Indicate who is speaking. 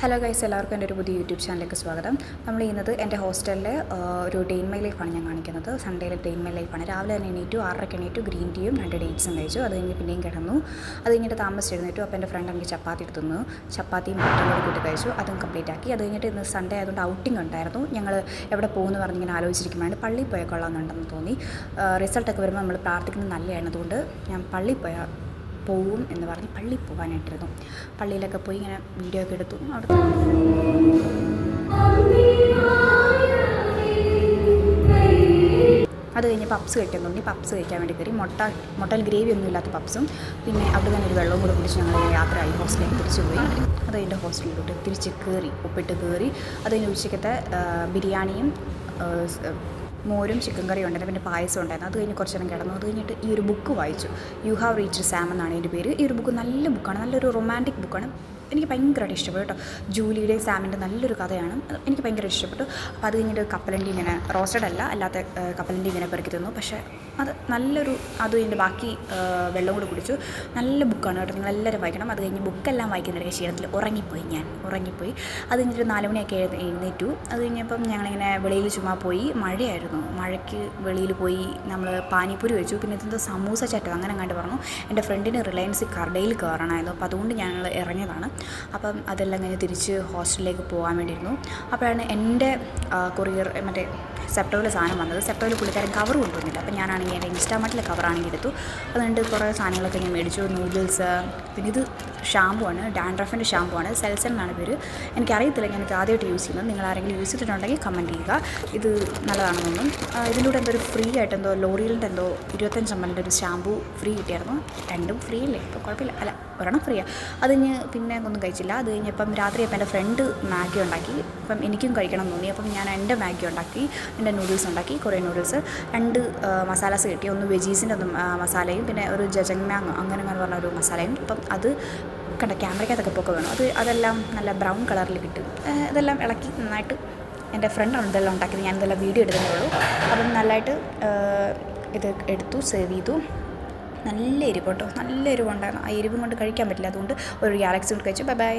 Speaker 1: Hello guys, എല്ലാവർക്കും എൻ്റെ ഒരു പുതിയ യൂട്യൂബ് ചാനലിലേക്ക് സ്വാഗതം. നമ്മൾ ചെയ്യുന്നത് എൻ്റെ ഹോസ്റ്റലിലെ ഒരു ഡേ ഇൻ മൈ ലൈഫാണ് ഞാൻ കാണിക്കുന്നത്. സൺഡേയിലെ ഡേ ഇൻ മൈ ലൈഫാണ്. രാവിലെ തന്നെ എണീറ്റു, 6:30 എണീറ്റു, ഗ്രീൻ ടീയും 2 ഡേറ്റ്സും കഴിച്ചു. അത് കഴിഞ്ഞ് പിന്നെയും കിടന്നു. അത് കഴിഞ്ഞിട്ട് താമസിച്ചിരുന്നിട്ടു. അപ്പോൾ എൻ്റെ ഫ്രണ്ട് എനിക്ക് ചപ്പാത്തി എടുത്തുന്നു. ചപ്പാത്തിയും മുട്ടയോട് കൂട്ടി കഴിച്ചു. അതും കംപ്ലീറ്റ് ആക്കി. അത് കഴിഞ്ഞിട്ട് ഇന്ന് സൺഡേ ആയതുകൊണ്ട് ഔട്ടിംഗ് ഉണ്ടായിരുന്നു. ഞങ്ങൾ എവിടെ പോകുമെന്ന് പറഞ്ഞിങ്ങനെ ആലോചിച്ചിരിക്കുമ്പോഴാണ് പള്ളിയിൽ പോയാൽ കൊള്ളാമെന്നുണ്ടെന്ന് തോന്നി. റിസൾട്ടൊക്കെ വരുമ്പോൾ നമ്മൾ പ്രാർത്ഥിക്കുന്നത് നല്ലതാണ്. അതുകൊണ്ട് ഞാൻ പള്ളിയിൽ പോവും എന്ന് പറഞ്ഞ് പള്ളിയിൽ പോകാനായിട്ടിരുന്നു. പള്ളിയിലൊക്കെ പോയി ഇങ്ങനെ വീഡിയോ ഒക്കെ എടുത്തു. അവിടെ അത് കഴിഞ്ഞ് പപ്സ് കഴിക്കാൻ തോന്നി. പപ്സ് കഴിക്കാൻ വേണ്ടി കയറി. മുട്ടയിൽ ഗ്രേവി ഒന്നും ഇല്ലാത്ത പപ്സും പിന്നെ അവിടെ തന്നെ ഒരു വെള്ളവും കൂടെ കുടിച്ച് ഞങ്ങൾ യാത്രയായി ഹോസ്റ്റലിലേക്ക് തിരിച്ചു പോയി. അത് കഴിഞ്ഞ് ഹോസ്റ്റലിലോട്ട് തിരിച്ച് കയറി, ഉപ്പിട്ട് കയറി. അത് കഴിഞ്ഞ് ഉച്ചക്കത്തെ ബിരിയാണിയും മോരും ചിക്കൻ കറിയും ഉണ്ടായിരുന്നു, പിന്നെ പായസം ഉണ്ടായിരുന്നു. അത് കഴിഞ്ഞ് കുറച്ച് നേരം കിടന്നു. അത് കഴിഞ്ഞിട്ട് ഈ ഒരു ബുക്ക് വായിച്ചു. യു ഹാവ് റീച്ച്ഡ് സാം എന്നാണ് എൻ്റെ പേര്. ഈ ഒരു ബുക്ക് നല്ല ബുക്കാണ്, നല്ലൊരു റൊമാൻറ്റിക് ബുക്കാണ്. എനിക്ക് ഭയങ്കരമായിട്ട് ഇഷ്ടപ്പെട്ടു കേട്ടോ. ജൂലിയുടെയും സാമിൻ്റെ നല്ലൊരു കഥയാണ്. എനിക്ക് ഭയങ്കര ഇഷ്ടപ്പെട്ടു. അപ്പോൾ അത് കഴിഞ്ഞിട്ട് കപ്പലണ്ടി ഇങ്ങനെ റോസ്റ്റഡ് അല്ലാത്ത കപ്പലണ്ടി ഇങ്ങനെ പെറുക്കി തന്നു. പക്ഷേ അത് നല്ലൊരു അത് കഴിഞ്ഞ് ബാക്കി വെള്ളം കൂടി കുടിച്ചു. നല്ല ബുക്കാണ് കേട്ടോ, നിങ്ങളെല്ലാവരും വായിക്കണം. അത് കഴിഞ്ഞ് ബുക്കെല്ലാം വായിക്കുന്നതിൻ്റെ ക്ഷീണത്തിൽ ഞാൻ ഉറങ്ങിപ്പോയി. അത് കഴിഞ്ഞിട്ട് 4 മണിയൊക്കെ എഴുന്നേറ്റു. അത് കഴിഞ്ഞപ്പം ഞങ്ങളിങ്ങനെ വെളിയിൽ ചുമ്മാ പോയി. മഴയായിരുന്നു. മഴയ്ക്ക് വെളിയിൽ പോയി നമ്മൾ പാനിപ്പൂരി വെച്ചു. പിന്നെ ഇതെന്തോ സമൂസ ചട്ടോ അങ്ങനെ കണ്ട് പറഞ്ഞു. എൻ്റെ ഫ്രണ്ടിന് റിലയൻസ് കടയിൽ കയറണമായിരുന്നു. അപ്പോൾ അതുകൊണ്ട് ഞങ്ങൾ ഇറങ്ങിയതാണ്. അപ്പം അതെല്ലാം കഴിഞ്ഞ് തിരിച്ച് ഹോസ്റ്റലിലേക്ക് പോകാൻ വേണ്ടിയിരുന്നു. അപ്പോഴാണ് എൻ്റെ കൊറിയർ മറ്റേ സെപ്റ്റോയിൽ സാധനം വന്നത്. സെപ്റ്റോയിൽ പുള്ളിക്കാരൻ കവർ കൊണ്ടുവന്നില്ല. അപ്പോൾ ഞാനാണെങ്കിൽ എൻ്റെ ഇൻസ്റ്റാമാർട്ടിലെ കവറാണെങ്കിൽ എടുത്തു. അതുകൊണ്ട് കുറേ സാധനങ്ങളൊക്കെ ഞാൻ മേടിച്ചു. നൂഡിൽസ്, പിന്നെ ഇത് ഷാമ്പു ആണ്, ഡാൻഡ്രഫിൻ്റെ ഷാമ്പു ആണ്. സെൽസൺ എന്നാണ് പേര്. എനിക്കറിയത്തില്ല, ഞാനിത് ആദ്യമായിട്ട് യൂസ് ചെയ്യുന്നത്. നിങ്ങൾ ആരെങ്കിലും യൂസ് ചെയ്തിട്ടുണ്ടെങ്കിൽ കമൻറ്റ് ചെയ്യുക. ഇത് നല്ലതാണെന്നൊന്നും. ഇതിലൂടെ എന്തോ ഒരു ഫ്രീ ആയിട്ട് എന്തോ ലോറിയലിൻ്റെ എന്തോ 25 ml ഒരു ഷാമ്പു ഫ്രീ കിട്ടിയായിരുന്നു. 2 ഫ്രീ അല്ലേ, ഇപ്പോൾ കുഴപ്പമില്ല. അല്ല, ഒരെണ്ണം ഫ്രീയാണ്. അത് കഴിഞ്ഞ് പിന്നെ ഒന്നും കഴിച്ചില്ല. അത് കഴിഞ്ഞപ്പം രാത്രി അപ്പം എൻ്റെ ഫ്രണ്ട് മാഗി ഉണ്ടാക്കി. അപ്പം എനിക്കും കഴിക്കണം തോന്നി. അപ്പം ഞാൻ എൻ്റെ മാഗി ഉണ്ടാക്കി, എൻ്റെ നൂഡിൽസ് ഉണ്ടാക്കി, കൊറിയൻ നൂഡിൽസ്. 2 മസാലാസ് കിട്ടി. ഒന്ന് വെജീസിൻ്റെ ഒന്ന് മസാലയും പിന്നെ ഒരു ജജങ്മാങ് അങ്ങനെ പറഞ്ഞ ഒരു മസാലയും. അപ്പം അത് കണ്ട ക്യാമറയ്ക്കകത്തൊക്കെ പൊക്കെ വേണം. അതെല്ലാം നല്ല ബ്രൗൺ കളറിൽ കിട്ടും. ഇതെല്ലാം ഇളക്കി നന്നായിട്ട് എൻ്റെ ഫ്രണ്ടാണ് ഇതെല്ലാം ഉണ്ടാക്കിയത്. ഞാനിതെല്ലാം വീഡിയോ എടുത്തതേ ഉള്ളൂ. അപ്പം നല്ലതായിട്ട് ഇത് എടുത്തു, സേവ് ചെയ്തു. നല്ല എരിവ് കേട്ടോ, നല്ല എരിവുണ്ടായിരുന്നു. ആ എരിവും കൊണ്ട് കഴിക്കാൻ പറ്റില്ല. അതുകൊണ്ട് ഒരു ഗ്യാലക്സി കൊണ്ട് കഴിച്ചു. ബൈ.